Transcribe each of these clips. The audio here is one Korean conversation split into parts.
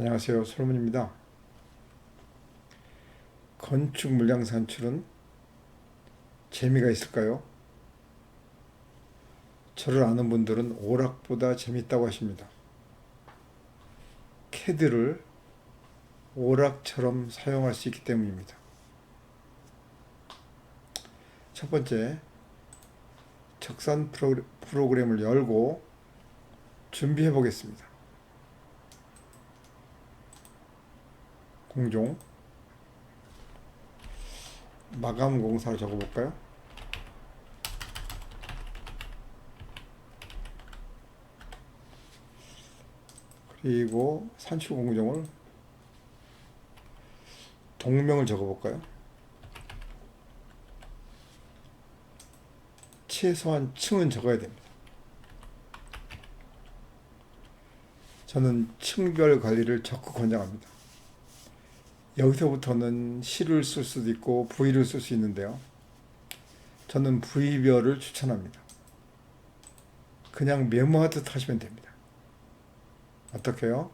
안녕하세요. 솔문입니다. 건축 물량 산출은 재미가 있을까요? 저를 아는 분들은 오락보다 재밌다고 하십니다. 캐드를 오락처럼 사용할 수 있기 때문입니다. 첫 번째, 적산 프로그램을 열고 준비해 보겠습니다. 공종 마감 공사를 적어볼까요? 그리고 산출 공종을 동명을 적어볼까요? 최소한 층은 적어야 됩니다. 저는 층별 관리를 적극 권장합니다. 여기서부터는 실을 쓸 수도 있고 부위를 쓸 수 있는데요. 저는 부위별을 추천합니다. 그냥 메모하듯 하시면 됩니다. 어떻게요?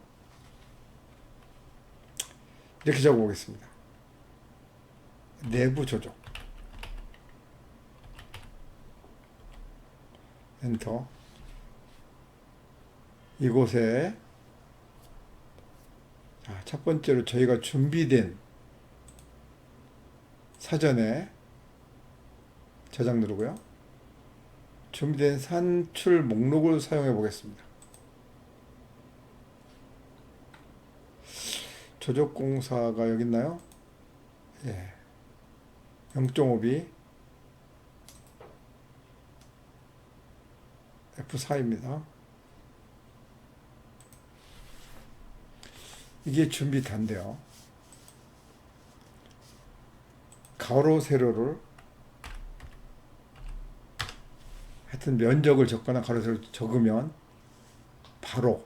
이렇게 적어보겠습니다. 내부 조정. 엔터. 이곳에 첫 번째로 저희가 준비된 사전에 저장 누르고요. 준비된 산출 목록을 사용해 보겠습니다. 조적 공사가 여기 있나요? 예. 0.5B F4입니다. 이게 준비 단데요. 가로 세로를 하여튼 면적을 적거나 가로 세로 적으면 바로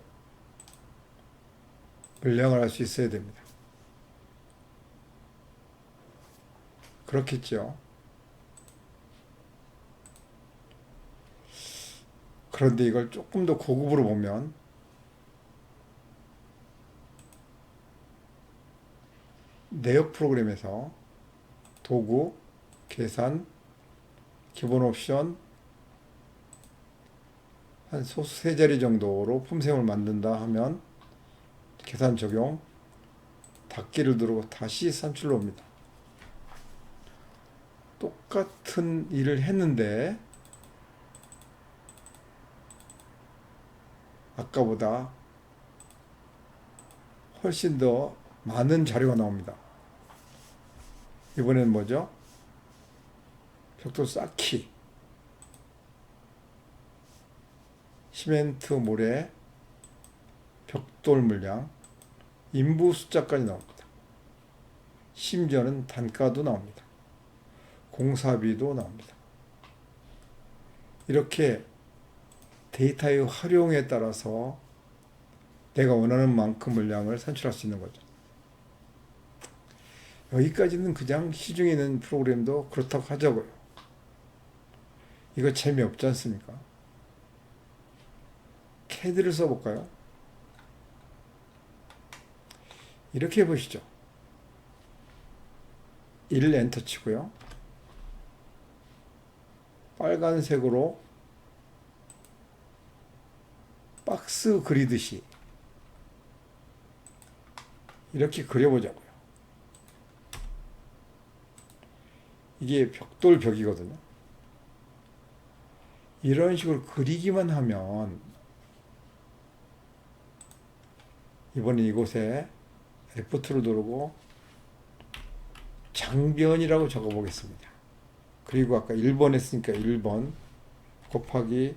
물량을 할 수 있어야 됩니다. 그렇겠죠. 그런데 이걸 조금 더 고급으로 보면 내역 프로그램에서 도구, 계산, 기본 옵션 한 소수 세 자리 정도로 품셈을 만든다 하면 계산 적용, 닫기를 누르고 다시 산출로 옵니다. 똑같은 일을 했는데 아까보다 훨씬 더 많은 자료가 나옵니다. 이번엔 뭐죠? 벽돌 쌓기, 시멘트 모래, 벽돌 물량, 인부 숫자까지 나옵니다. 심지어는 단가도 나옵니다. 공사비도 나옵니다. 이렇게 데이터의 활용에 따라서 내가 원하는 만큼 물량을 산출할 수 있는 거죠. 여기까지는 그냥 시중에 있는 프로그램도 그렇다고 하자고요. 이거 재미없지 않습니까? 캐드를 써볼까요? 이렇게 해보시죠. 1 엔터 치고요. 빨간색으로 박스 그리듯이 이렇게 그려보자고요. 이게 벽돌 벽이거든요. 이런 식으로 그리기만 하면 이번에 이곳에 F2를 누르고 장변이라고 적어 보겠습니다. 그리고 아까 1번 했으니까 1번 곱하기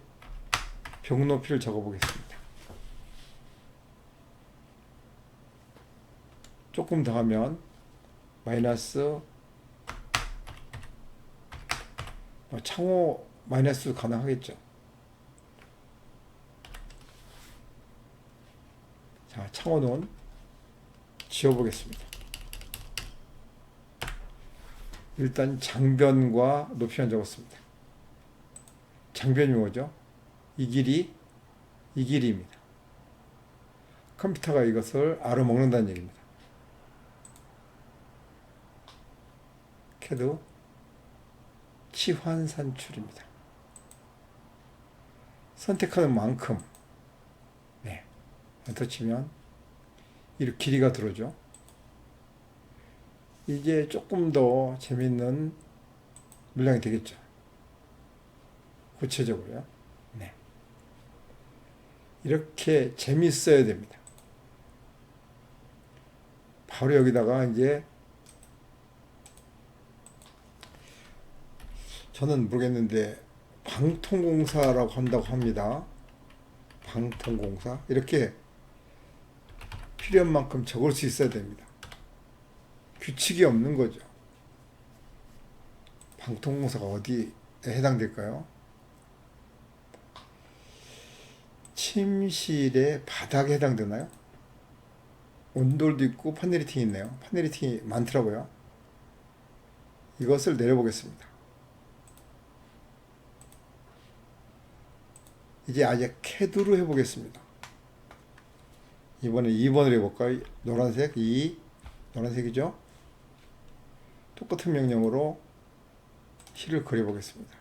벽 높이를 적어 보겠습니다. 조금 더 하면 마이너스 창호 마이너스도 가능하겠죠. 자, 창호는 지워보겠습니다. 일단 장변과 높이만 적었습니다. 장변이 뭐죠? 이 길이입니다. 컴퓨터가 이것을 알아먹는다는 얘기입니다. 캐드 치환 산출입니다. 선택하는 만큼, 네, 엔터 치면 이렇게 길이가 들어오죠. 이제 조금 더 재밌는 물량이 되겠죠. 구체적으로요. 네. 이렇게 재밌어야 됩니다. 바로 여기다가 이제 저는 모르겠는데 방통공사라고 한다고 합니다. 방통공사. 이렇게 필요한 만큼 적을 수 있어야 됩니다. 규칙이 없는 거죠. 방통공사가 어디에 해당될까요? 침실의 바닥에 해당되나요? 온돌도 있고 판넬리팅이 있네요. 판넬리팅이 많더라고요. 이것을 내려보겠습니다. 이제 아예 캐드로 해보겠습니다. 이번에 2번을 해볼까요? 노란색 2, 노란색이죠? 똑같은 명령으로 실을 그려보겠습니다.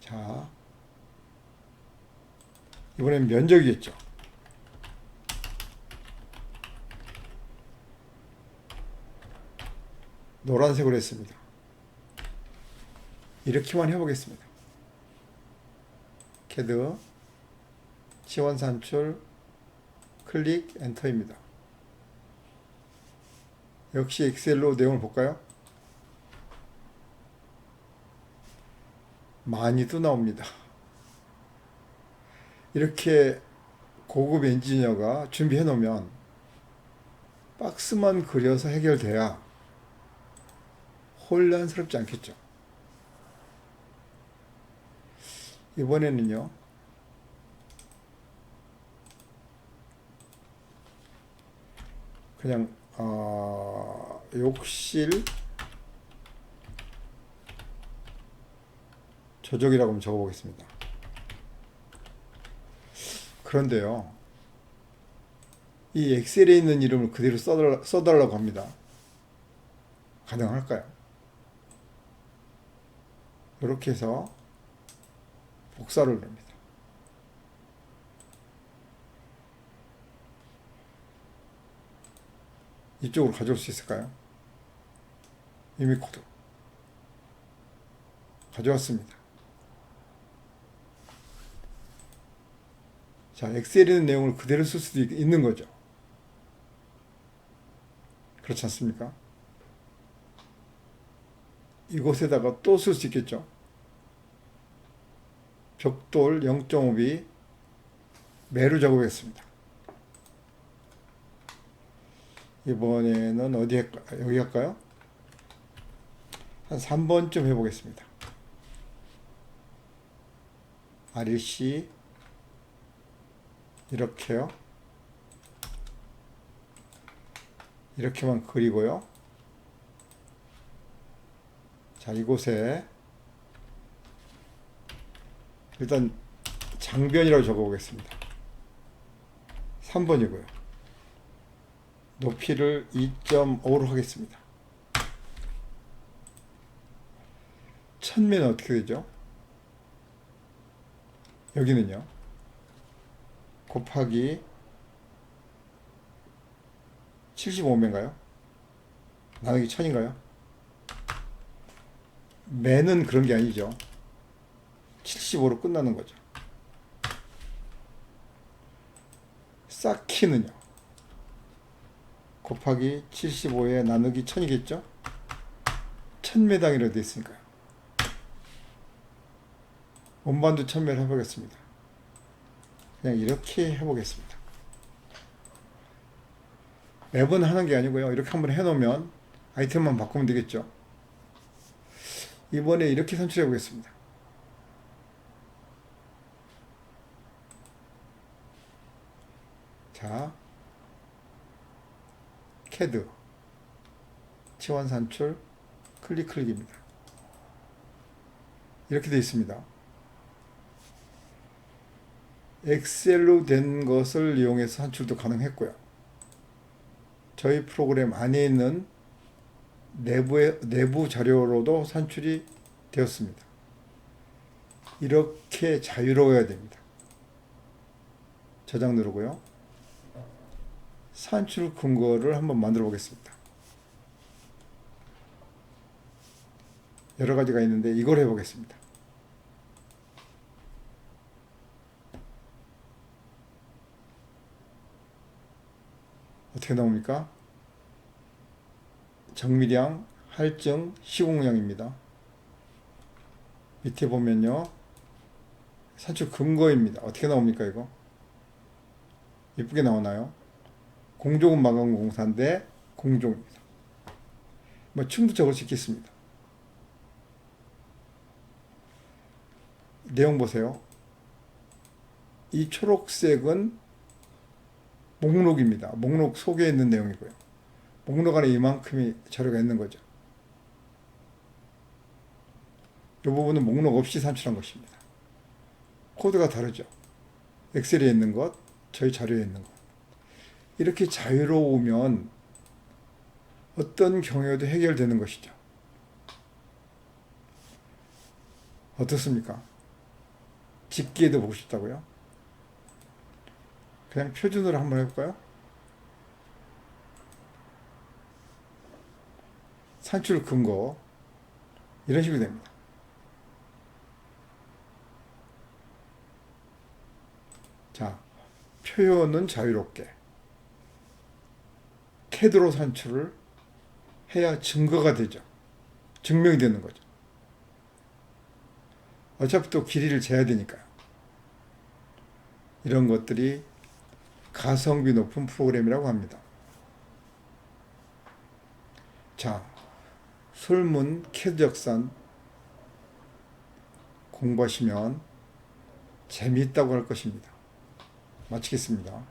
자, 이번엔 면적이겠죠. 노란색으로 했습니다. 이렇게만 해보겠습니다. 캐드 치환 산출 클릭 엔터입니다. 역시 엑셀로 내용을 볼까요? 많이도 나옵니다. 이렇게 고급 엔지니어가 준비해 놓으면 박스만 그려서 해결돼야 혼란스럽지 않겠죠. 이번에는요, 그냥 욕실 조적이라고 한번 적어보겠습니다. 그런데요, 이 엑셀에 있는 이름을 그대로 써달라고 합니다. 가능할까요? 이렇게 해서 복사를 합니다. 이쪽으로 가져올 수 있을까요? 이미 코드 가져왔습니다. 자, 엑셀에 있는 내용을 그대로 쓸 수도 있는 거죠. 그렇지 않습니까? 이곳에다가 또 쓸 수 있겠죠. 벽돌 0.5B 매루 작업했습니다. 이번에는 어디 할까요? 여기 할까요? 한 3번쯤 해보겠습니다. RLC 이렇게요. 이렇게만 그리고요. 자, 이곳에 일단 장변이라고 적어보겠습니다. 3번이고요. 높이를 2.5로 하겠습니다. 천면은 어떻게 되죠? 여기는요. 곱하기 75면가요? 나누기 1000인가요? 매는 그런 게 아니죠. 75로 끝나는 거죠. 쌓기는요. 곱하기 75에 나누기 1000이겠죠? 1000매당이라고 되어 있으니까요. 원반도 1000매를 해보겠습니다. 그냥 이렇게 해보겠습니다. 매번 하는 게 아니고요. 이렇게 한번 해놓으면 아이템만 바꾸면 되겠죠. 이번에 이렇게 선출해 보겠습니다. 자, 캐드 치환 산출 클릭입니다. 이렇게 되어 있습니다. 엑셀로 된 것을 이용해서 산출도 가능했고요. 저희 프로그램 안에 있는 내부 자료로도 산출이 되었습니다. 이렇게 자유로워야 됩니다. 저장 누르고요. 산출 근거를 한번 만들어 보겠습니다. 여러 가지가 있는데 이걸 해보겠습니다. 어떻게 나옵니까? 정미량, 할증, 시공량입니다. 밑에 보면요. 산출 근거입니다. 어떻게 나옵니까, 이거? 예쁘게 나오나요? 공종은 마감공사인데 공종입니다. 뭐 춤도 적을 수 있겠습니다. 내용 보세요. 이 초록색은 목록입니다. 목록 속에 있는 내용이고요. 목록 안에 이만큼의 자료가 있는 거죠. 이 부분은 목록 없이 산출한 것입니다. 코드가 다르죠. 엑셀에 있는 것, 저희 자료에 있는 것. 이렇게 자유로우면 어떤 경우에도 해결되는 것이죠. 어떻습니까? 집기에도 보고 싶다고요? 그냥 표준으로 한번 해볼까요? 산출 근거 이런 식으로 됩니다. 자, 표현은 자유롭게 캐드로 산출을 해야 증거가 되죠. 증명이 되는 거죠. 어차피 또 길이를 재야 되니까요. 이런 것들이 가성비 높은 프로그램이라고 합니다. 자, 설문 캐드 적산 공부하시면 재미있다고 할 것입니다. 마치겠습니다.